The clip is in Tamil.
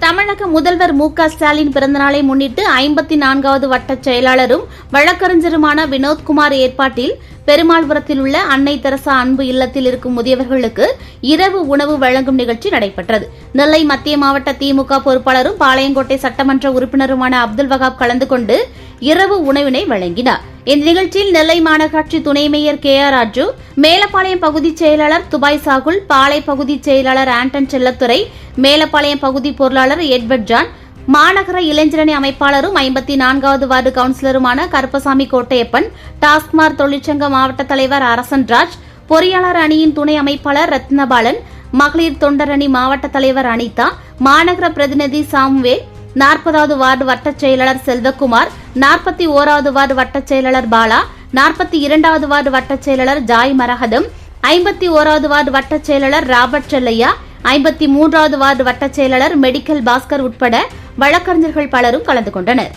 தமிழக முதல்வர் மு.க. ஸ்டாலின் பிறந்தநாளை முன்னிட்டு 54வது வட்டச் செயலாளரும் வழக்கறிஞருமான வினோத்குமார் ஏற்பாட்டில் பெருமாள்புரத்தில் உள்ள அன்னை தெரசா அன்பு இல்லத்தில் இருக்கும் முதியவர்களுக்கு இரவு உணவு வழங்கும் நிகழ்ச்சி நடைபெற்றது. நெல்லை மத்திய மாவட்ட திமுக பொறுப்பாளரும் பாளையங்கோட்டை சட்டமன்ற உறுப்பினருமான அப்துல் வகாப் கலந்து கொண்டு இரவு உணவினை வழங்கினார். இந்த நிகழ்ச்சியில் நெல்லை மாநகராட்சி துணை மேயர் கே.ஆர். ராஜு, மேலப்பாளையம் பகுதிச் செயலாளர் துபாய் சாகுல், பாளை பகுதிச் செயலாளர் ஆண்டன் செல்லத்துறை, மேலப்பாளையம் பகுதி பொருளாளர் எட்வர்ட் ஜான், மாநகர இளைஞரணி அமைப்பாளரும் 54வது வார்டு கவுன்சிலருமான கருப்பசாமி கோட்டையப்பன், டாஸ்மாக் தொழிற்சங்க மாவட்ட தலைவர் அரசன்ராஜ், பொறியாளர் அணியின் துணை அமைப்பாளர் ரத்னபாலன், மகளிர் தொண்டர் அணி மாவட்ட தலைவர் அனிதா, மாநகர பிரதிநிதி சாமுவேல், 40வது வார்டு வட்டச் செயலாளர் செல்வகுமார், 41வது வார்டு வட்டச் செயலாளர் பாலா, 42வது வார்டு வட்டச் செயலாளர் ஜாய் மரகதம், 51வது வார்டு வட்டச் செயலாளர் ராபர்ட் செல்லையா, 53வது வார்டு வட்டச் செயலாளர் மெடிக்கல் பாஸ்கர் உட்பட வழக்கறிஞர்கள் பலரும் கலந்து கொண்டனர்.